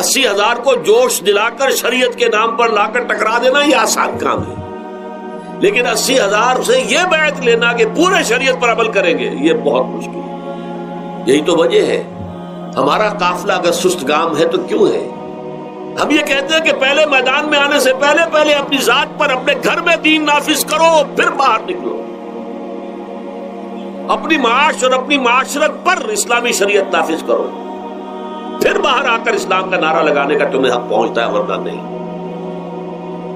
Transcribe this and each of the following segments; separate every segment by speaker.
Speaker 1: 80,000 کو جوش دلا کر شریعت کے نام پر لا کر ٹکرا دینا یہ آسان کام ہے، لیکن 80,000 سے یہ بیعت لینا کہ پورے شریعت پر عمل کریں گے یہ بہت مشکل ہے۔ یہی تو وجہ ہے ہمارا قافلہ اگر سست گام ہے تو کیوں ہے؟ ہم یہ کہتے ہیں کہ پہلے میدان میں آنے سے پہلے اپنی ذات پر، اپنے گھر میں دین نافذ کرو، پھر باہر نکلو، اپنی معاش اور اپنی معاشرت پر اسلامی شریعت نافذ کرو، پھر باہر آ کر اسلام کا نعرہ لگانے کا تمہیں حق پہنچتا ہے، ورنہ نہیں۔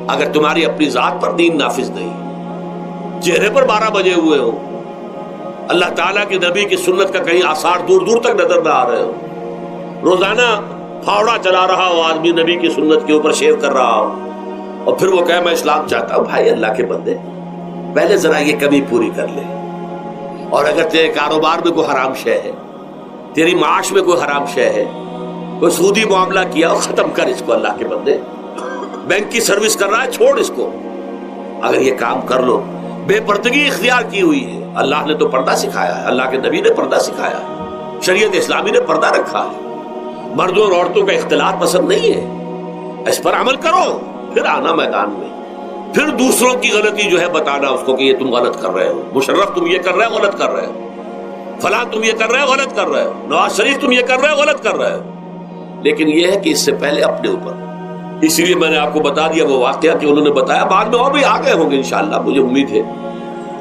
Speaker 1: اگر تمہاری اپنی ذات پر دین نافذ نہیں، چہرے پر 12 بجے ہوئے ہو، اللہ تعالیٰ کے نبی کی سنت کا کہیں آثار دور دور تک نظر نہ آ رہے ہو، روزانہ پھاوڑا چلا رہا ہو آدمی نبی کی سنت کے اوپر شیو کر رہا ہو، اور پھر وہ کہے میں اسلام چاہتا ہوں، بھائی اللہ کے بندے پہلے ذرا یہ کمی پوری کر لے۔ اور اگر تیرے کاروبار میں کوئی حرام شے ہے، تیری معاش میں کوئی حرام شے ہے، کوئی سودی معاملہ کیا، ختم کر اس کو اللہ کے بندے۔ بینک کی سروس کر رہا ہے، چھوڑ اس کو۔ اگر یہ کام کر لو، بے پردگی اختیار کی ہوئی ہے، اللہ نے تو پردہ سکھایا ہے، اللہ کے نبی نے پردہ سکھایا ہے، شریعت اسلامی نے پردہ رکھا ہے، مردوں اور عورتوں کا اختلاط پسند نہیں ہے، اس پر عمل کرو، پھر آنا میدان میں، پھر دوسروں کی غلطی جو ہے بتانا اس کو کہ یہ تم غلط کر رہے ہو، مشرف تم یہ کر رہے ہو، غلط کر رہے ہو، فلاں تم یہ کر رہے ہو، غلط کر رہے ہو، نواز شریف تم یہ کر رہے ہو، غلط کر رہے ہو۔ لیکن یہ ہے کہ اس سے پہلے اپنے اوپر، اسی لیے میں نے آپ کو بتا دیا وہ واقعہ کہ انہوں نے بتایا، بعد میں اور بھی آ گئے ہوں گے انشاءاللہ، مجھے امید ہے،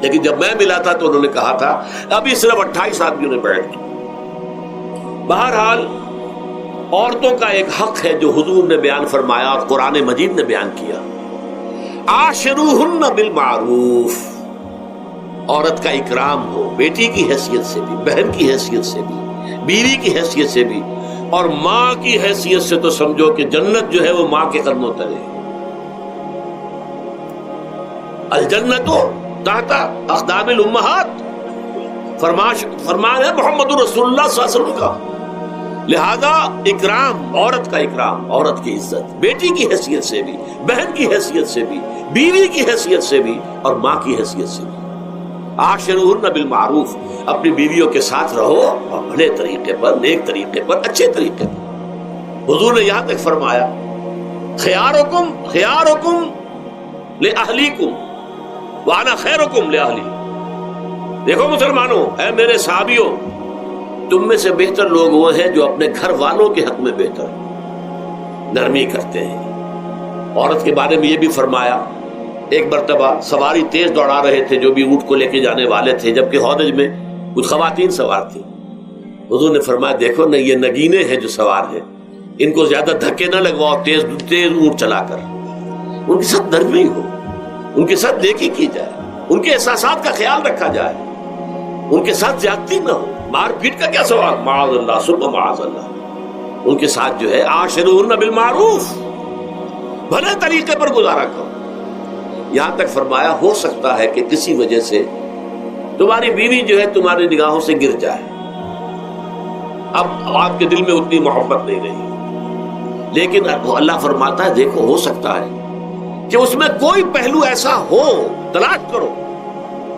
Speaker 1: لیکن جب میں ملا تھا تو انہوں نے کہا تھا ابھی صرف 28 آدمیوں نے بیعت کی۔ بہرحال عورتوں کا ایک حق ہے جو حضور نے بیان فرمایا اور قرآن مجید نے بیان کیا، عاشروہن بالمعروف، عورت کا اکرام ہو، بیٹی کی حیثیت سے بھی، بہن کی حیثیت سے بھی، بیوی کی حیثیت سے بھی، اور ماں کی حیثیت سے تو سمجھو کہ جنت جو ہے وہ ماں کے قدموں تلے، الجنت تحت اقدام الامہات، فرمان ہے محمد رسول اللہ صلی اللہ علیہ وسلم کا۔ لہذا اکرام، عورت کا اکرام، عورت کی عزت، بیٹی کی حیثیت سے بھی، بہن کی حیثیت سے بھی، بیوی کی حیثیت سے بھی، اور ماں کی حیثیت سے بھی۔ عاشروہن بالمعروف، اپنی بیویوں کے ساتھ رہو اور بھلے طریقے پر، نیک طریقے پر، اچھے طریقے پر۔ حضور نے یہاں تک فرمایا خیارکم خیارکم لأہلیکم وانا خیرکم لأہلی۔ دیکھو مسلمانوں، اے میرے صحابیوں، تم میں سے بہتر لوگ وہ ہیں جو اپنے گھر والوں کے حق میں بہتر ہیں، نرمی کرتے ہیں۔ عورت کے بارے میں یہ بھی فرمایا، ایک مرتبہ سواری تیز دوڑا رہے تھے جو بھی اونٹ کو لے کے جانے والے تھے، جبکہ ہودج میں کچھ خواتین سوار تھیں۔ حضور نے فرمایا دیکھو نا، یہ نگینے ہیں جو سوار ہیں، ان کو زیادہ دھکے نہ لگواؤ تیز تیز اونٹ چلا کر، ان کے ساتھ نرمی ہو، ان کے ساتھ نیکی کی جائے، ان کے احساسات کا خیال رکھا جائے، ان کے ساتھ زیادتی نہ ہو، مار پیٹ کا کیا سوال، معاذ اللہ ثم معاذ اللہ۔ ان کے ساتھ جو ہے عاشروہن بالمعروف، بھلے طریقے پر گزارا کرو۔ یہاں تک فرمایا ہو سکتا ہے کہ کسی وجہ سے تمہاری بیوی جو ہے تمہاری نگاہوں سے گر جائے، اب آپ کے دل میں اتنی محبت نہیں رہی، لیکن اللہ فرماتا ہے دیکھو ہو سکتا ہے کہ اس میں کوئی پہلو ایسا ہو، تلاش کرو،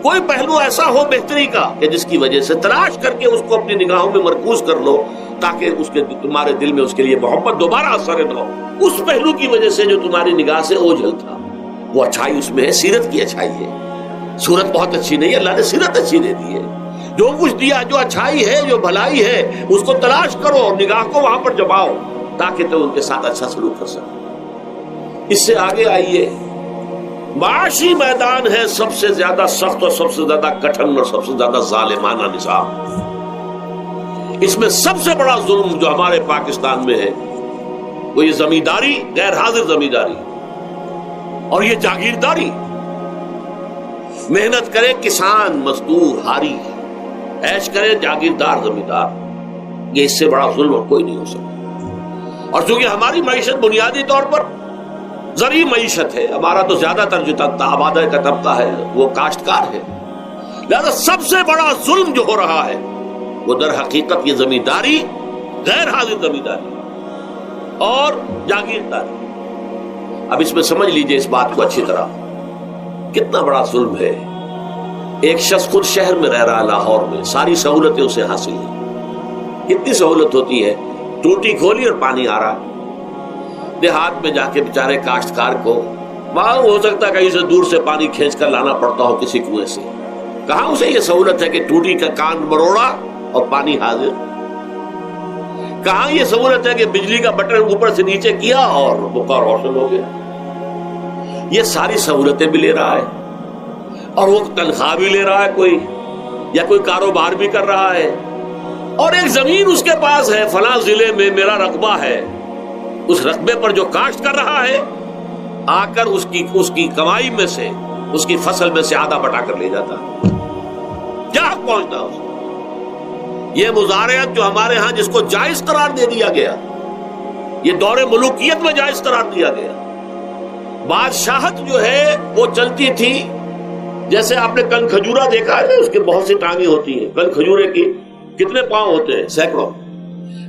Speaker 1: کوئی پہلو ایسا ہو بہتری کا کہ جس کی وجہ سے تلاش کر کے اس کو اپنی نگاہوں میں مرکوز کر لو، تاکہ اس کے تمہارے دل میں اس کے لیے محبت دوبارہ اثر نہ ہو۔ اس پہلو کی وجہ سے جو تمہاری نگاہ سے اوجھل تھا، وہ اچھائی اس میں ہے، سیرت کی اچھائی ہے۔ صورت بہت اچھی نہیں ہے، اللہ نے سیرت اچھی دے دی ہے۔ جو کچھ دیا، جو اچھائی ہے، جو بھلائی ہے، اس کو تلاش کرو اور نگاہ کو وہاں پر جماؤ تاکہ تم ان کے ساتھ اچھا سلوک کر سکو۔ اس سے آگے آئیے، معاشی میدان ہے سب سے زیادہ سخت اور سب سے زیادہ کٹھن اور سب سے زیادہ ظالمانہ نظام۔ اس میں سب سے بڑا ظلم جو ہمارے پاکستان میں ہے وہ یہ زمینداری، غیر حاضر زمینداری، اور یہ جاگیرداری۔ محنت کرے کسان مزدور ہاری، عیش کرے جاگیردار زمیندار، یہ اس سے بڑا ظلم اور کوئی نہیں ہو سکتا۔ اور چونکہ ہماری معیشت بنیادی طور پر زرعی معیشت ہے، ہمارا تو زیادہ تر جو آبادی کا طبقہ ہے وہ کاشتکار ہے، لہذا سب سے بڑا ظلم جو ہو رہا ہے وہ در حقیقت یہ زمینداری، غیر حاضر زمینداری اور جاگیرداری۔ اب اس میں سمجھ لیجئے اس بات کو اچھی طرح، کتنا بڑا ظلم ہے۔ ایک شخص خود شہر میں رہ رہا ہے، لاہور میں، ساری سہولتیں اسے حاصل ہیں، کتنی سہولت ہوتی ہے، ٹوٹی کھولی اور پانی آ رہا ہے، دیہات میں جا کے بیچارے کاشتکار کو وہاں ہو سکتا ہے کہیں سے دور سے پانی کھینچ کر لانا پڑتا ہو کسی کنویں سے. کہاں اسے یہ سہولت ہے کہ ٹوٹی کا کان مروڑا اور پانی حاضر. کہاں یہ سہولت ہے کہ بجلی کا بٹن اوپر سے نیچے کیا اور مکہ روشن ہو گیا. یہ ساری سہولتیں بھی لے رہا ہے اور وہ تنخواہ بھی لے رہا ہے کوئی یا کوئی کاروبار بھی کر رہا ہے, اور ایک زمین اس کے پاس ہے, فلاں ضلع میں میرا رقبہ ہے, اس رقبے پر جو کاشت کر رہا ہے آ کر اس کی کمائی میں سے, اس کی فصل میں سے آدھا بٹا کر لے جاتا. کیا حق پہنچتا اس کو؟ یہ مزارعت جو ہمارے ہاں جس کو جائز قرار دے دیا گیا, یہ دور ملوکیت میں جائز قرار دیا گیا. بادشاہت جو ہے وہ چلتی تھی جیسے آپ نے کن کھجورا دیکھا ہے, اس کے بہت سی ٹانگیں ہوتی ہیں. کن کھجورے کی کتنے پاؤں ہوتے ہیں؟ سینکڑوں.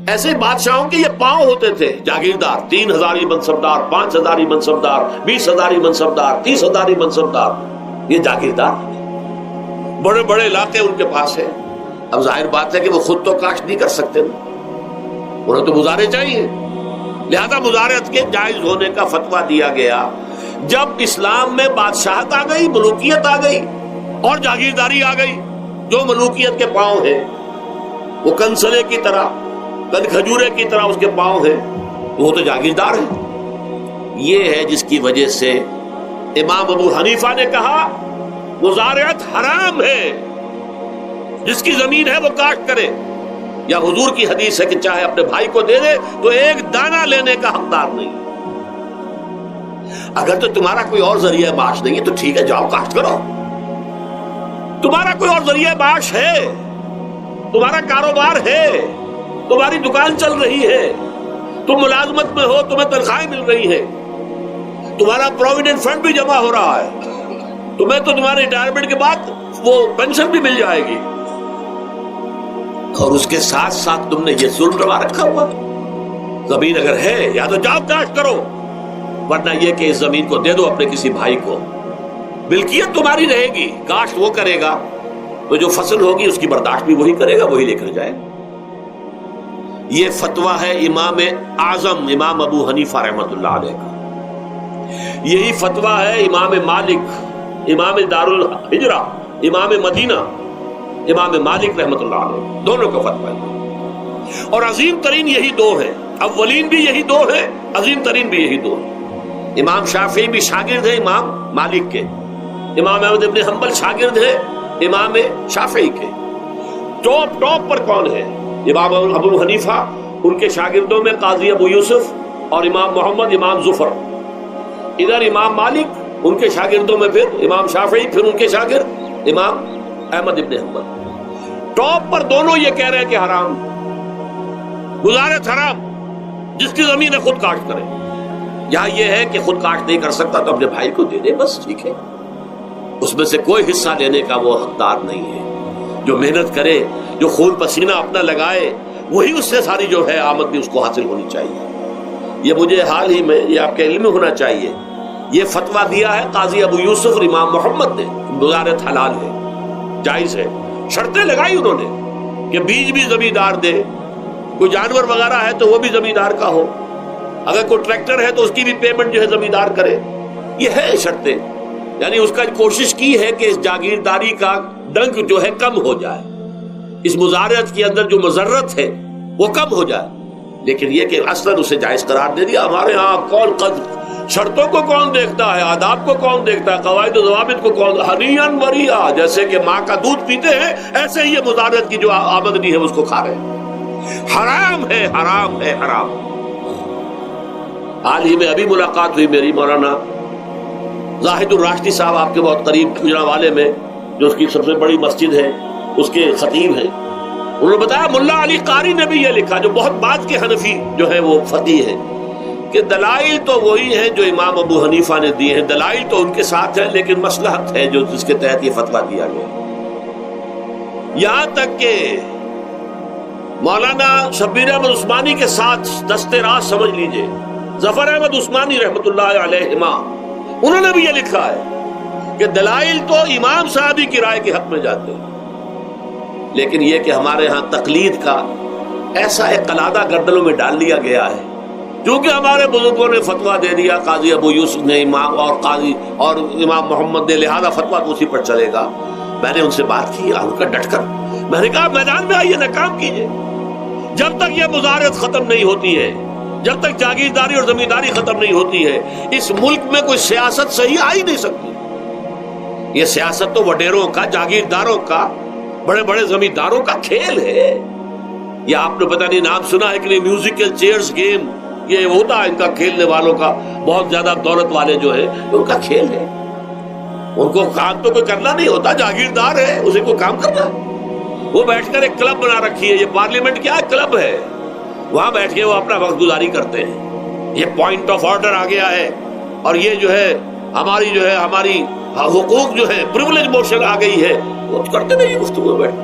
Speaker 1: ایسے بادشاہوں کے یہ پاؤں ہوتے تھے. جاگیردار 3000 منصبدار, 5000 منصبدار, 20,000 منصبدار, 30,000 منصبدار, یہ جاگیردار بڑے بڑے علاقے ان کے پاس ہیں. اب ظاہر بات ہے کہ وہ خود تو کاشت نہیں کر سکتے, انہیں تو مزارع چاہیے. لہذا مزارعت کے جائز ہونے کا فتویٰ دیا گیا. جب اسلام میں بادشاہت آ گئی, ملوکیت آ گئی اور جاگیرداری آ گئی, جو ملوکیت کے پاؤں ہیں وہ کنسلے کی طرح, کن کھجورے کی طرح اس کے پاؤں ہیں, وہ تو جاگیردار ہے. یہ ہے جس کی وجہ سے امام ابو حنیفہ نے کہا مزارعت حرام ہے, جس کی زمین ہے وہ کاشت کرے. یا حضور کی حدیث ہے کہ چاہے اپنے بھائی کو دے دے تو ایک دانہ لینے کا حقدار نہیں. اگر تو تمہارا کوئی اور ذریعہ معاش نہیں ہے تو ٹھیک ہے, جاؤ کاشت کرو. تمہارا کوئی اور ذریعہ معاش ہے, تمہارا کاروبار ہے, تمہاری دکان چل رہی ہے, تم ملازمت میں ہو, تمہیں تنخواہیں مل رہی ہیں, تمہارا پروویڈنٹ فنڈ بھی جمع ہو رہا ہے, تمہیں تو تمہارے ریٹائرمنٹ کے بعد وہ پینشن بھی مل جائے گی, اور اس کے ساتھ ساتھ تم نے یہ ظلم روا رکھا ہوا. زمین اگر ہے یا تو جاؤ کاشت کرو, ورنہ یہ کہ اس زمین کو دے دو اپنے کسی بھائی کو. ملکیت تمہاری رہے گی, کاشت وہ کرے گا تو جو فصل ہوگی اس کی برداشت بھی وہی کرے گا, وہی لے کر جائے. یہ فتویٰ ہے امام اعظم امام ابو حنیفہ رحمۃ اللہ علیہ کا. یہی فتویٰ ہے امام مالک, امام دار الحجرہ, امام مدینہ, امام مالک رحمۃ اللہ علیہ, دونوں کا فتویٰ ہے. اور عظیم ترین یہی دو ہیں, اولین بھی یہی دو ہیں, عظیم ترین بھی یہی دو ہیں. امام شافعی بھی شاگرد ہیں امام مالک کے, امام احمد ابن حنبل شاگرد ہیں امام شافعی کے. ٹاپ پر کون ہے؟ امام ابو حنیفہ, ان کے شاگردوں میں قاضی ابو یوسف اور امام محمد, امام ظفر. ادھر امام مالک, ان کے شاگردوں میں پھر امام شافعی, پھر ان کے شاگرد امام احمد ابن حنبل. ٹاپ پر دونوں یہ کہہ رہے ہیں کہ حرام, مزارعت حرام, جس کی زمین ہے خود کاشت کرے. یہاں یہ ہے کہ خود کاشت نہیں کر سکتا تو اپنے بھائی کو دے دے, بس ٹھیک ہے, اس میں سے کوئی حصہ لینے کا وہ حقدار نہیں ہے. جو محنت کرے, جو خون پسینہ اپنا لگائے, وہی اس سے ساری جو ہے آمدنی اس کو حاصل ہونی چاہیے. یہ مجھے حال ہی میں, یہ آپ کے علم میں ہونا چاہیے, یہ فتویٰ دیا ہے قاضی ابو یوسف اور امام محمد نے, مزارعت حلال ہے, جائز ہے. شرطیں لگائی انہوں نے کہ بیج بھی زمیندار دے, کوئی جانور وغیرہ ہے تو وہ بھی زمیندار کا ہو, اگر کوئی ٹریکٹر ہے تو اس کی بھی پیمنٹ جو ہے زمیندار کرے. یہ ہے شرطیں, یعنی اس کا کوشش کی ہے کہ اس جاگیرداری کا ڈنک جو ہے کم ہو جائے, اس مزارعت کے اندر جو مضرت ہے وہ کم ہو جائے. لیکن یہ کہ اصلاً اسے جائز قرار دے دیا. ہمارے ہاں کون شرطوں کو کون دیکھتا ہے, آداب کو کون دیکھتا ہے, قواعد و ضوابط کو کون, ہنیئن مریا, جیسے کہ ماں کا دودھ پیتے ہیں ایسے ہی یہ مزارعت کی جو آمدنی ہے اس کو کھا رہے ہیں. حرام ہے, حرام ہے, حرام. حال ہی میں ابھی ملاقات ہوئی میری مولانا زاہد الراشدی صاحب, آپ کے بہت قریب گجرانوالے میں, جو اس کی سب سے بڑی مسجد ہے, اس کے خطیب ہیں. انہوں نے بتایا ملا علی قاری نے بھی یہ لکھا, جو بہت بعد کے حنفی جو ہے وہ فقیہ ہے, کہ دلائل تو وہی ہیں جو امام ابو حنیفہ نے دیے ہیں, دلائل تو ان کے ساتھ ہیں, لیکن مصلحت ہے جو جس کے تحت یہ فتویٰ دیا گیا. یہاں تک کہ مولانا شبیر احمد عثمانی کے ساتھ دست راست سمجھ لیجئے ظفر احمد عثمانی رحمۃ اللہ علیہما, انہوں نے بھی یہ لکھا ہے کہ دلائل تو امام صاحبی کی رائے کے حق میں جاتے ہیں, لیکن یہ کہ ہمارے ہاں تقلید کا ایسا ایک قلادہ گردنوں میں ڈال لیا گیا ہے چونکہ ہمارے بزرگوں نے فتویٰ دے دیا، قاضی ابو یوسف نے، امام اور قاضی اور امام محمد نے، لہذا فتویٰ تو اسی پر چلے گا۔ میں نے ان سے بات کی ان کا ڈٹ کر، میں نے کہا میدان میں آئیے، نہ کام کیجیے۔ جب تک یہ مزارعت ختم نہیں ہوتی ہے، جب تک جاگیرداری اور زمینداری ختم نہیں ہوتی ہے، اس ملک میں کوئی سیاست صحیح آ ہی نہیں سکتی۔ یہ سیاست تو وڈیروں کا، جاگیرداروں کا، بڑے بڑے زمینداروں کا کھیل ہے۔ یہ آپ نے پتہ نہیں نام سنا ہے کہ نہیں، میوزیکل چیئرز گیم، یہ ہوتا ہے ان کا کھیلنے والوں کا، بہت زیادہ دولت والے جو ہے ان کا کھیل ہے۔ ان کو کام تو کوئی کرنا نہیں ہوتا، جاگیردار ہے، اسے کوئی کام کرنا ہے۔ وہ بیٹھ کر ایک کلب بنا رکھی ہے، یہ پارلیمنٹ کیا کلب ہے، وہاں بیٹھ کے وہ اپنا وقت گزاری کرتے ہیں۔ یہ پوائنٹ آف آرڈر آ گیا ہے، اور یہ جو ہے ہماری حقوق جو ہے، پریولیج موشن آ گئی ہے، وہ کرتے نہیں گفتگو بیٹھ۔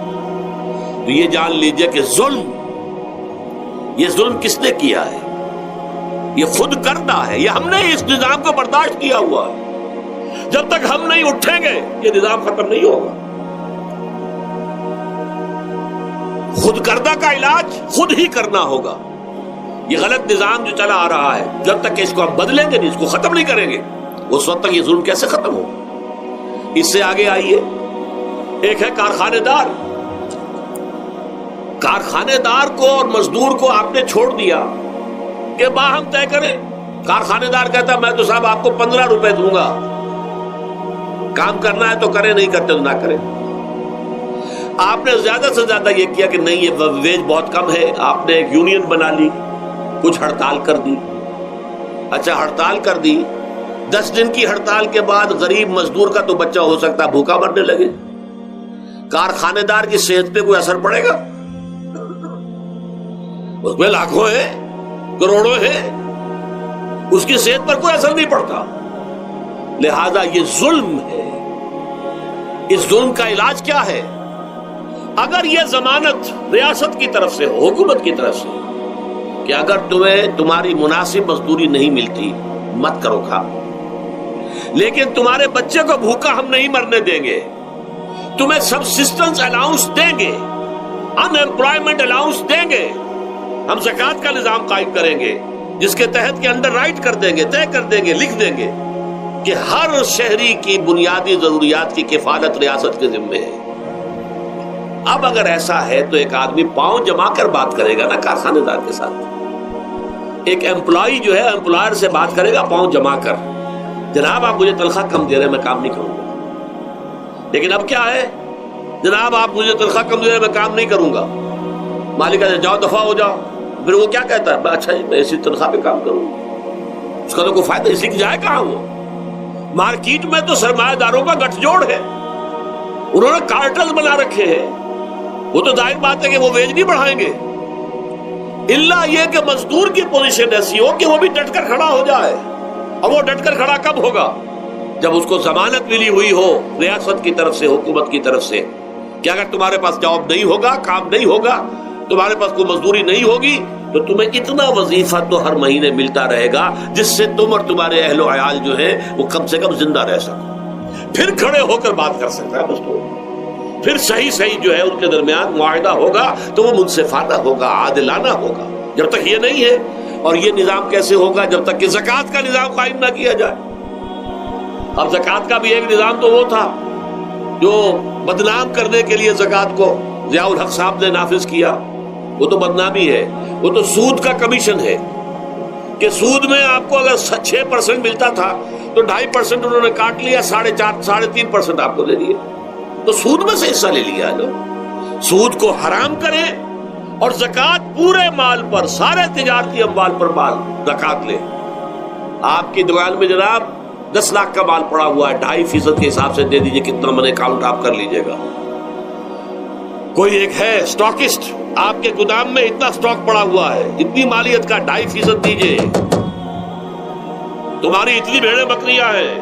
Speaker 1: تو یہ جان لیجئے کہ یہ ظلم کس نے کیا ہے؟ یہ خود کرنا ہے، یہ ہم نے اس نظام کو برداشت کیا ہوا ہے۔ جب تک ہم نہیں اٹھیں گے یہ نظام ختم نہیں ہوگا۔ خود کردہ کا علاج خود ہی کرنا ہوگا۔ یہ غلط نظام جو چلا آ رہا ہے، جب تک اس کو ہم بدلیں گے نہیں، اس کو ختم نہیں کریں گے، اس وقت تک یہ ظلم کیسے ختم ہوگا؟ اس سے آگے آئیے، ایک ہے کارخانے دار۔ کارخانے دار کو اور مزدور کو آپ نے چھوڑ دیا کہ باہم طے کریں۔ کارخانے دار کہتا ہے میں تو صاحب آپ کو 15 روپے دوں گا، کام کرنا ہے تو کریں، نہیں کرتے تو نہ کریں۔ آپ نے زیادہ سے زیادہ یہ کیا کہ نہیں، یہ ویج بہت کم ہے، آپ نے ایک یونین بنا لی، کچھ ہڑتال کر دی۔ اچھا ہڑتال کر دی، 10 دن کی ہڑتال کے بعد غریب مزدور کا تو بچہ ہو سکتا ہے بھوکا مرنے لگے، کارخانے دار کی صحت پہ کوئی اثر پڑے گا؟ اس میں لاکھوں ہیں، کروڑوں ہیں، اس کی صحت پر کوئی اثر نہیں پڑتا۔ لہذا یہ ظلم ہے۔ اس ظلم کا علاج کیا ہے؟ اگر یہ ضمانت ریاست کی طرف سے ہو، حکومت کی طرف سے، کہ اگر تمہیں تمہاری مناسب مزدوری نہیں ملتی مت کرو کام، لیکن تمہارے بچے کو بھوکا ہم نہیں مرنے دیں گے، تمہیں سبسسٹنس الاؤنس دیں گے، ان ایمپلائمنٹ الاؤنس دیں گے، ہم زکوٰۃ کا نظام قائم کریں گے جس کے تحت کے انڈر رائٹ کر دیں گے، طے کر دیں گے، لکھ دیں گے کہ ہر شہری کی بنیادی ضروریات کی کفالت ریاست کے ذمے ہے۔ اب اگر ایسا ہے تو ایک آدمی پاؤں جما کر بات کرے گا نا کارخانے دار کے ساتھ، ایک امپلائی جو ہے امپلائر سے بات کرے گا پاؤں جما کر، جناب آپ مجھے تنخواہ کم دے رہے میں کام نہیں کروں گا۔ لیکن اب کیا ہے، جناب آپ مجھے تنخواہ کم دے رہے میں کام نہیں کروں گا، مالک کہتے جاؤ دفعہ ہو جاؤ۔ پھر وہ کیا کہتا ہے، اچھا جی میں اسی تنخواہ پہ کام کروں گا، اس کا تو کوئی فائدہ، اس لیے جائے کہاں وہ؟ مارکیٹ میں تو سرمایہ داروں کا گٹھ جوڑ ہے، انہوں نے کارٹلز بنا رکھے ہیں، وہ تو ظاہر بات ہے کہ وہ ویج نہیں بڑھائیں گے، الا یہ کہ مزدور کی پوزیشن ایسی ہو کہ وہ بھی ڈٹ کر کھڑا ہو جائے۔ اور وہ ڈٹ کر کھڑا کب ہوگا؟ جب اس کو ضمانت ملی ہوئی ہو ریاست کی طرف سے، حکومت کی طرف سے، کہ اگر تمہارے پاس جاب نہیں ہوگا، کام نہیں ہوگا، تمہارے پاس کوئی مزدوری نہیں ہوگی، تو تمہیں اتنا وظیفہ تو ہر مہینے ملتا رہے گا جس سے تم اور تمہارے اہل و عیال جو ہے وہ کم سے کم زندہ رہ سکو، پھر کھڑے ہو کر بات کر سکتا ہے مزدور، پھر صحیح جو ہے ان کے درمیان معاہدہ ہوگا تو وہ منصفانہ ہوگا، عادلانہ ہوگا۔ جب تک یہ نہیں ہے، اور یہ نظام کیسے ہوگا جب تک کہ زکوٰۃ کا نظام قائم نہ کیا جائے۔ اب زکوٰۃ کا بھی ایک نظام تو وہ تھا جو بدنام کرنے کے لیے زکوٰۃ کو ضیاء الحق صاحب نے نافذ کیا، وہ تو بدنامی ہے، وہ تو سود کا کمیشن ہے، کہ سود میں آپ کو اگر 6% ملتا تھا تو 2.5% انہوں نے کاٹ لیا، 4.5-3.5% آپ کو دے دیے، تو سود میں سے حصہ لے لیا ہے۔ سود کو حرام کریں اور زکوٰۃ پورے مال پر، سارے تجارتی اموال پر مال زکوٰۃ لے۔ آپ کی دکان میں جناب 10 لاکھ کا مال پڑا ہوا ہے، 2.5% کے حساب سے دے دیجئے، کتنا من اکاؤنٹ آپ کر لیجئے گا۔ کوئی ایک ہے اسٹاکسٹ، آپ کے گودام میں اتنا اسٹاک پڑا ہوا ہے، اتنی مالیت کا 2.5% دیجئے، تمہاری اتنی بھیڑیں بکریاں ہیں،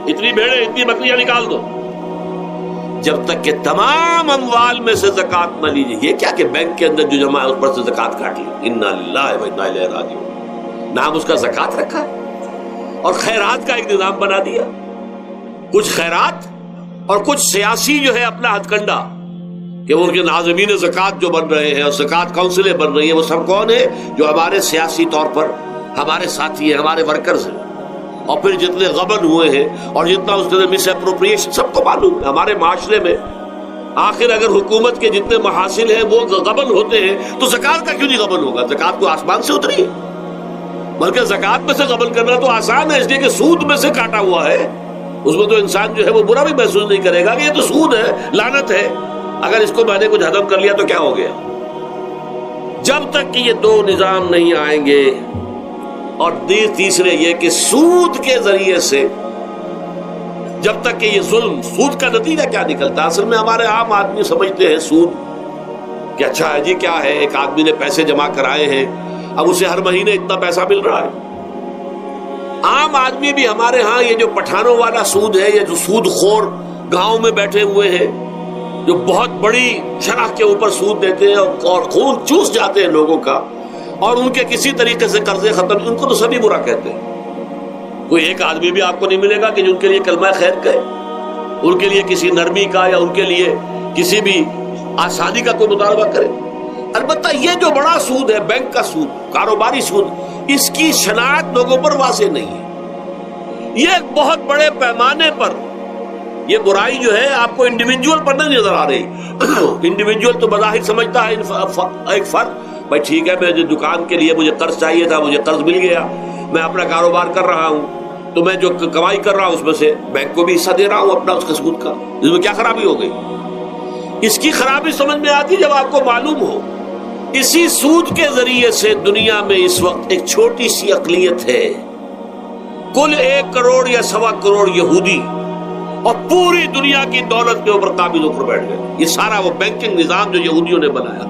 Speaker 1: اتنی بھیڑیں اتنی بکریاں نکال دو۔ جب تک کہ تمام اموال میں سے زکوٰۃ نہ لیجیے، یہ کیا کہ بینک کے اندر جو جمع ہے اس پر سے زکوٰۃ کاٹ لی، انا للہ و انا الیہ راجعون، نام اس کا زکوٰۃ رکھا ہے، اور خیرات کا ایک نظام بنا دیا، کچھ خیرات اور کچھ سیاسی جو ہے اپنا ہتھ کنڈا، کہ ان کے ناظمین زکوٰۃ جو بن رہے ہیں اور زکوٰۃ کونسلیں بن رہی ہیں، وہ سب کون ہیں؟ جو ہمارے سیاسی طور پر ہمارے ساتھی ہیں, ہمارے ورکرز ہیں, اور پھر جتنے غبن ہوئے ہیں اور جتنا اس نے مس اپروپریشن سب کو معلوم ہے. ہمارے معاشرے میں آخر اگر حکومت کے جتنے محاصل ہیں وہ غبن ہوتے ہیں تو زکوٰۃ کا کیوں نہیں غبن ہوگا؟ زکوٰۃ کو آسمان سے اتری ہے, بلکہ زکوٰۃ میں سے غبن کرنا تو آسان ہے, اس لیے کہ سود میں سے کاٹا ہوا ہے. اس میں تو انسان جو ہے وہ برا بھی محسوس نہیں کرے گا کہ یہ تو سود ہے, لعنت ہے, اگر اس کو میں نے کچھ ہضم کر لیا تو کیا ہو گیا. جب تک کہ یہ دو نظام نہیں آئیں گے, اور تیسرے یہ کہ سود کے ذریعے سے جب تک کہ یہ ظلم, سود کا نتیجہ کیا نکلتا ہے؟ اصل میں ہمارے عام آدمی سمجھتے ہیں سود کہ اچھا ہے جی, کیا ہے, ایک آدمی نے پیسے جمع کرائے ہیں, اب اسے ہر مہینے اتنا پیسہ مل رہا ہے. عام آدمی بھی ہمارے ہاں یہ جو پٹھانوں والا سود ہے, یہ جو سود خور گاؤں میں بیٹھے ہوئے ہیں جو بہت بڑی شرح کے اوپر سود دیتے ہیں اور خون چوس جاتے ہیں لوگوں کا, اور ان کے کسی طریقے سے قرضے ختم, ان کو تو سبھی برا کہتے ہیں. کوئی ایک آدمی بھی آپ کو نہیں ملے گا کہ جن کے لیے کلمہ خیر کہے, ان کے لیے کسی نرمی کا یا ان کے لیے کسی بھی آسانی کا کوئی مطالبہ کرے. البتہ یہ جو بڑا سود ہے, بینک کا سود, کاروباری سود, اس کی شناخت لوگوں پر واضح نہیں ہے. یہ ایک بہت بڑے پیمانے پر یہ برائی جو ہے آپ کو انڈیویجول پر نہیں نظر آ رہی. انڈیویجول تو بظاہر سمجھتا ہے ایک فرد, بھائی ٹھیک ہے, میں جو دکان کے لیے مجھے قرض چاہیے تھا, مجھے قرض مل گیا, میں اپنا کاروبار کر رہا ہوں, تو میں جو کمائی کر رہا ہوں اس میں سے بینک کو بھی حصہ دے رہا ہوں اپنا, اس کا سود کا. اس میں کیا خرابی ہو گئی؟ اس کی خرابی سمجھ میں آتی جب آپ کو معلوم ہو اسی سود کے ذریعے سے دنیا میں اس وقت ایک چھوٹی سی اقلیت ہے, کل 1 کروڑ یا 1.25 کروڑ یہودی, اور پوری دنیا کی دولت کے اوپر قابض ہو کر بیٹھ گئے. یہ سارا وہ بینکنگ نظام جو یہودیوں نے بنایا,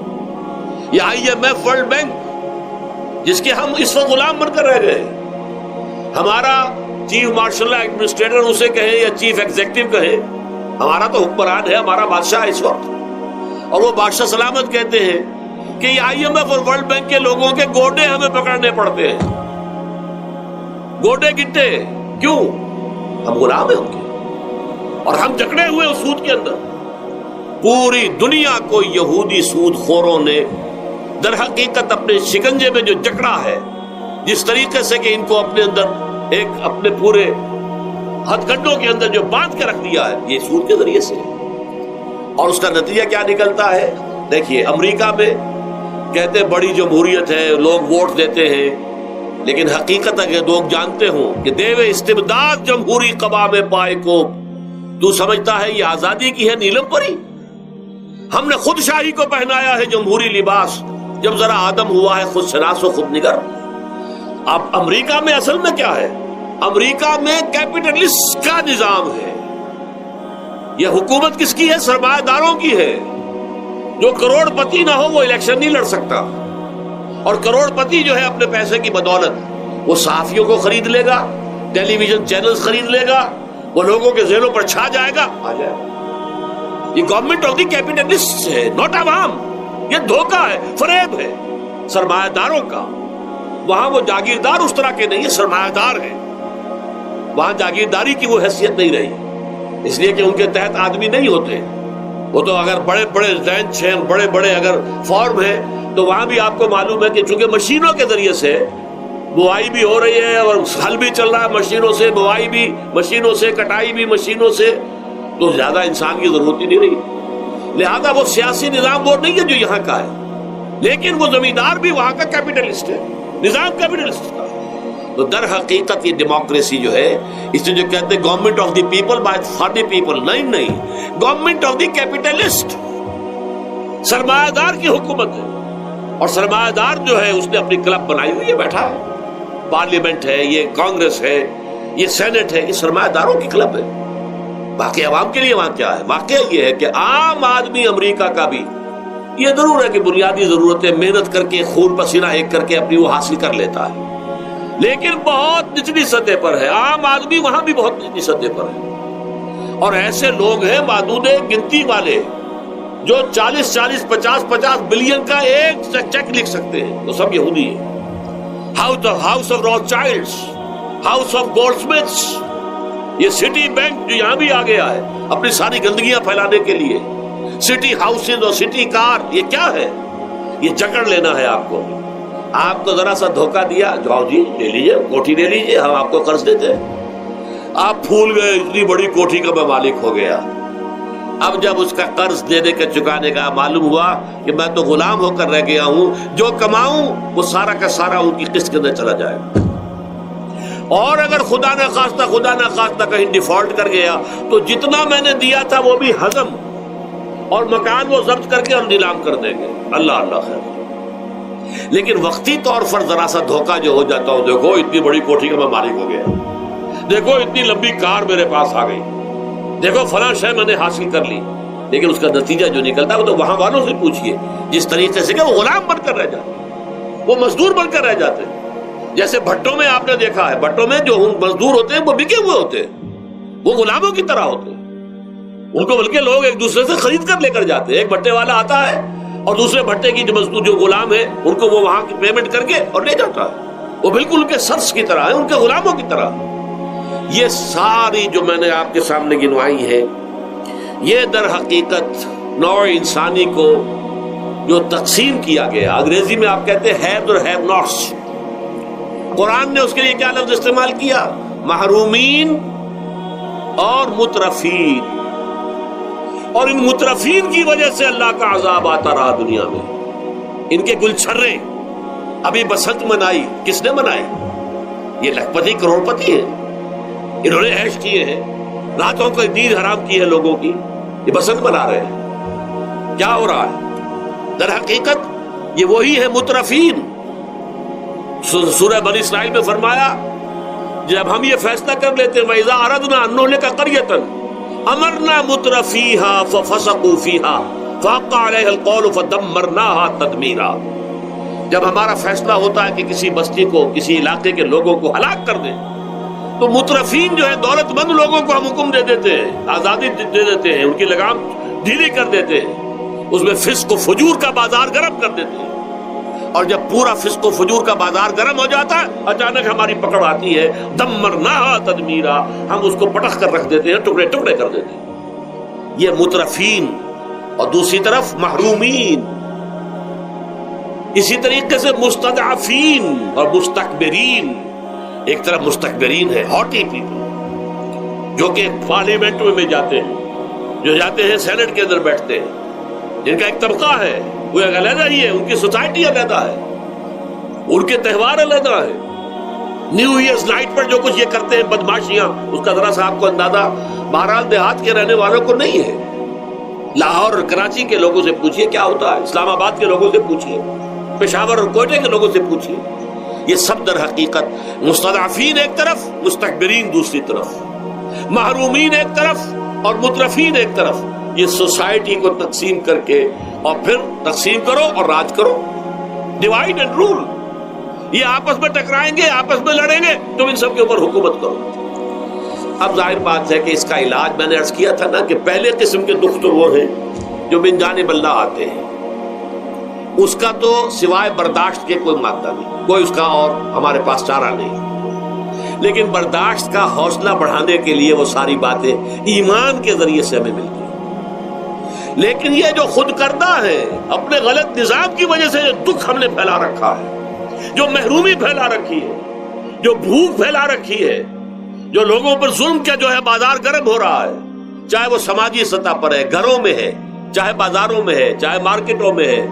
Speaker 1: یہ IMF ورلڈ بینک جس کے ہم اس وقت غلام بن کر رہ گئے. ہمارا چیف مارشل ایڈمنسٹریٹر اسے کہے یا چیف ایگزیکٹو کہے, ہمارا تو حکمران ہے, ہمارا بادشاہ ہے اس وقت, اور وہ بادشاہ سلامت کہتے ہیں کہ یہ IMF اور ورلڈ بینک کے لوگوں کے گوڈے ہمیں پکڑنے پڑتے ہیں. گوڈے گٹے کیوں؟ ہم غلام ہیں ان کے, اور ہم جکڑے ہوئے اس سود کے اندر. پوری دنیا کو یہودی سود خوروں نے در حقیقت اپنے شکنجے میں جو جکڑا ہے, جس طریقے سے کہ ان کو اپنے اندر ایک اپنے پورے ہتھ کنڈوں کے اندر جو باندھ کے رکھ دیا ہے, یہ سود کے ذریعے سے. اور اس کا نتیجہ کیا نکلتا ہے؟ دیکھیے, امریکہ میں کہتے بڑی جمہوریت ہے, لوگ ووٹ دیتے ہیں, لیکن حقیقت اگر لوگ جانتے ہوں کہ دیوے استبداد جمہوری قبا میں پائے کو, تو سمجھتا ہے یہ آزادی کی ہے نیلم پری. ہم نے خود شاہی کو پہنایا ہے جمہوری لباس, جب ذرا آدم ہوا ہے خود شناس و خود نگر. اب امریکہ میں اصل میں کیا ہے؟ امریکہ میں کیپٹلسٹ کا نظام ہے. یہ حکومت کس کی ہے؟ سرمایہ داروں کی ہے. جو کروڑ پتی نہ ہو وہ الیکشن نہیں لڑ سکتا, اور کروڑ پتی جو ہے اپنے پیسے کی بدولت وہ صحافیوں کو خرید لے گا, ٹیلی ویژن چینلز خرید لے گا, وہ لوگوں کے ذہنوں پر چھا جائے گا, آ جائے. یہ گورنمنٹ آف دی کیپٹلسٹ ہے, ناٹ عوام. یہ دھوکہ ہے, فریب ہے سرمایہ داروں کا. وہاں وہ جاگیردار اس طرح کے نہیں ہے, سرمایہ دار ہیں. وہاں جاگیرداری کی وہ حیثیت نہیں رہی, اس لیے کہ ان کے تحت آدمی نہیں ہوتے. وہ تو اگر بڑے بڑے رینچ ہیں, بڑے بڑے اگر فارم ہیں, تو وہاں بھی آپ کو معلوم ہے کہ چونکہ مشینوں کے ذریعے سے بوائی بھی ہو رہی ہے اور ہل بھی چل رہا ہے مشینوں سے, بوائی بھی مشینوں سے, کٹائی بھی مشینوں سے, تو زیادہ انسان کی ضرورت ہی نہیں رہی. لہذا وہ سیاسی نظام وہ نہیں ہے جو یہاں کا ہے, لیکن وہ زمیندار بھی وہاں کا کیپٹلسٹ ہے, نظام کیپٹلسٹ کا. تو در حقیقت یہ ڈیموکریسی جو ہے, اس سے جو کہتے ہیں government of the people by for the people, نہیں, گورنمنٹ آف دی کیپٹلسٹ, سرمایہ دار کی حکومت ہے. اور سرمایہ دار جو ہے اس نے اپنی کلب بنائی ہوئی ہے, بیٹھا ہے, پارلیمنٹ ہے, یہ کانگریس ہے, یہ سینٹ ہے, یہ سرمایہ داروں کی کلب ہے. باقی عوام کے لیے وہاں کیا ہے؟ واقعہ یہ ہے کہ عام آدمی امریکہ کا بھی یہ ضرور ہے کہ بنیادی ضرورتیں محنت کر کے, خون پسینہ ایک کر کے اپنی وہ حاصل کر لیتا ہے, لیکن بہت نچلی سطح پر ہے. عام آدمی وہاں بھی بہت نچلی سطح پر ہے. اور ایسے لوگ ہیں معدود گنتی والے جو 40 50 بلین کا ایک چیک لکھ سکتے ہیں, وہ سب یہودی ہیں. House of Rothschilds, house of Goldsmiths, یہ سٹی بینک جو یہاں بھی آ گیا ہے اپنی ساری گندگیاں پھیلانے کے لیے, سٹی ہاؤسز اور سٹی کار, یہ کیا ہے؟ یہ جکڑ لینا ہے آپ کو. آپ کو ذرا سا دھوکہ دیا، جاؤ جی لے لیجیے، کوٹھی لے لیجیے، ہم آپ کو قرض دیتے ہیں۔ آپ پھول گئے، اتنی بڑی کوٹھی کا میں مالک ہو گیا۔ اب جب اس کا قرض دینے کے چکانے کا معلوم ہوا کہ میں تو غلام ہو کر رہ گیا ہوں، جو کماؤں وہ سارا کا سارا ان کی قسط کے اندر چلا جائے گا، اور اگر خدا نہ خواستہ کہیں ڈیفالٹ کر گیا تو جتنا میں نے دیا تھا وہ بھی ہضم، اور مکان وہ ضبط کر کے اور نیلام کر دیں گے۔ اللہ اللہ خیر۔ لیکن وقتی طور پر ذرا سا دھوکہ جو ہو جاتا ہو، دیکھو اتنی بڑی کوٹھی کا میں مالک ہو گیا، دیکھو اتنی لمبی کار میرے پاس آ گئی، دیکھو فلاں شے میں نے حاصل کر لی، لیکن اس کا نتیجہ جو نکلتا ہے وہ تو وہاں والوں سے پوچھئے، جس طریقے سے کہ وہ غلام بن کر رہ جاتے، وہ مزدور بن کر رہ جاتے ہیں۔ جیسے بھٹوں میں آپ نے دیکھا ہے، بھٹوں میں جو مزدور ہوتے ہیں وہ بکے ہوئے ہوتے ہیں، وہ غلاموں کی طرح ہوتے ہیں، ان کو بلکہ لوگ ایک دوسرے سے خرید کر لے کر جاتے ہیں۔ ایک بھٹے والا آتا ہے اور دوسرے بھٹے کی جو مزدور جو غلام ہے ان کو وہ وہاں کی پیمنٹ کر کے اور لے جاتا ہے، وہ بالکل ان کے سرس کی طرح ہے، ان کے غلاموں کی طرح۔ یہ ساری جو میں نے آپ کے سامنے گنوائی ہے، یہ در حقیقت نوع انسانی کو جو تقسیم کیا گیا، انگریزی میں آپ کہتے ہیں ہیو اور ہیو ناٹس، قرآن نے اس کے لیے کیا لفظ استعمال کیا؟ محرومین اور مترفین، اور ان مترفین کی وجہ سے اللہ کا عذاب آتا رہا دنیا میں۔ ان کے گلچھرے، ابھی بسنت منائی، کس نے منائی؟ یہ لکھپتی کروڑ پتی ہیں، انہوں نے عیش کیے ہیں، راتوں کو نیند حرام کی ہے لوگوں کی، یہ بسنت منا رہے ہیں۔ کیا ہو رہا ہے؟ در حقیقت یہ وہی ہے مترفین۔ سورہ بنی اسرائیل میں فرمایا جب ہم یہ فیصلہ کر لیتے ہیں وَإِذَا أَرَدْنَا أَن نُهْلِكَ قَرْيَةً أَمَرْنَا مُتْرَفِيهَا فَفَسَقُوا فِيهَا فَحَقَّ عَلَيْهَا الْقَوْلُ فَدَمَّرْنَاهَا تَدْمِيرًا۔ جب ہمارا فیصلہ ہوتا ہے کہ کسی بستی کو، کسی علاقے کے لوگوں کو ہلاک کر دیں، تو مترفین جو ہے، دولت مند لوگوں کو ہم حکم دے دیتے ہیں، آزادی دے دیتے ہیں، ان کی لگام ڈھیلی کر دیتے ہیں، اس میں فسق و فجور کا بازار گرم کر دیتے ہیں، اور جب پورا فسق و فجور کا بازار گرم ہو جاتا ہے، اچانک ہماری پکڑ آتی ہے، دمرناہا تدمیرا، ہم اس کو پٹخ کر رکھ دیتے ہیں، ٹکڑے ٹکڑے کر دیتے ہیں۔ یہ مترفین، اور دوسری طرف محرومین، اسی طریقے سے مستضعفین اور مستکبرین۔ ایک طرف مستکبرین ہے، ہاٹی پیپل، جو کہ پارلیمنٹ میں جاتے ہیں، جو جاتے ہیں سینٹ کے اندر بیٹھتے ہیں، جن کا ایک طبقہ ہے، وہ ایک علیحدہ ہی ہے، ان کی سوسائٹی علیحدہ ہے، ان کے تہوار علیحدہ ہے۔ نیو ایئرز نائٹ پر جو کچھ یہ کرتے ہیں بدماشیاں، اس کا ذرا سا آپ کو اندازہ بہرحال دیہات کے رہنے والوں کو نہیں ہے۔ لاہور اور کراچی کے لوگوں سے پوچھئے کیا ہوتا ہے، اسلام آباد کے لوگوں سے پوچھئے، پشاور اور کوئٹہ کے لوگوں سے پوچھئے۔ یہ سب در حقیقت مستضعفین ایک طرف، مستکبرین دوسری طرف، محرومین ایک طرف اور مترفین ایک طرف، یہ سوسائٹی کو تقسیم کر کے، اور پھر تقسیم کرو اور راج کرو، ڈیوائیڈ اینڈ رول۔ یہ آپس میں ٹکرائیں گے، آپس میں لڑیں گے، تم ان سب کے اوپر حکومت کرو۔ اب ظاہر بات ہے کہ اس کا علاج میں نے عرض کیا تھا نا کہ پہلے قسم کے دکھ تو وہ ہیں جو من جانب اللہ آتے ہیں، اس کا تو سوائے برداشت کے کوئی مادہ نہیں، کوئی اس کا اور ہمارے پاس چارہ نہیں، لیکن برداشت کا حوصلہ بڑھانے کے لیے وہ ساری باتیں ایمان کے ذریعے سے ہمیں ملتی ہیں۔ لیکن یہ جو خود کردہ ہے، اپنے غلط نظام کی وجہ سے جو دکھ ہم نے پھیلا رکھا ہے، جو محرومی پھیلا رکھی ہے، جو بھوک پھیلا رکھی ہے، جو لوگوں پر ظلم کا جو ہے بازار گرم ہو رہا ہے، چاہے وہ سماجی سطح پر ہے، گھروں میں ہے، چاہے بازاروں میں ہے، چاہے مارکیٹوں میں ہے،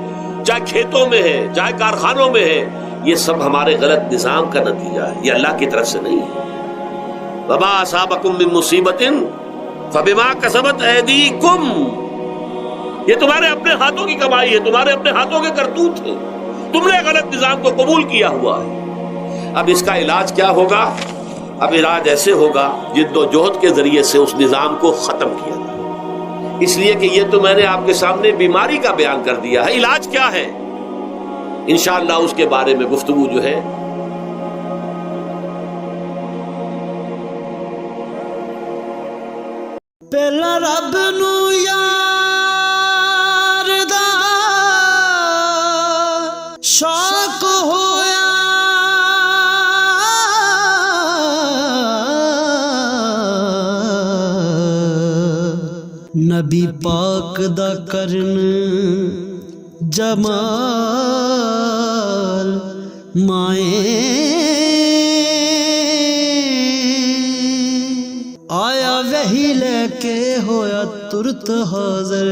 Speaker 1: چاہے کھیتوں میں ہے، چاہے کارخانوں میں ہے، یہ سب ہمارے غلط نظام کا نتیجہ ہے، یہ اللہ کی طرف سے نہیں ہے۔ وما اصابکم من مصیبت فبما کسبت ایدیکم، یہ تمہارے اپنے ہاتھوں کی کمائی ہے، تمہارے اپنے ہاتھوں کے کرتوت ہیں، تم نے غلط نظام کو قبول کیا ہوا ہے۔ اب اس کا علاج کیا ہوگا؟ اب علاج ایسے ہوگا جد و جہد کے ذریعے سے اس نظام کو ختم کیا جائے۔ اس لیے کہ یہ تو میں نے آپ کے سامنے بیماری کا بیان کر دیا ہے، علاج کیا ہے انشاءاللہ اس کے بارے میں گفتگو جو ہے
Speaker 2: پہلا رب نو یار دا شوق ہویا، نبی پاک دا کرن جمال مائیں آیا وہی لے کے ہویا ترت حاضر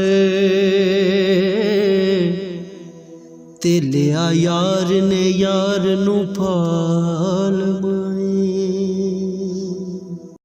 Speaker 2: تے لیا یار نے یار نو پھال مائیں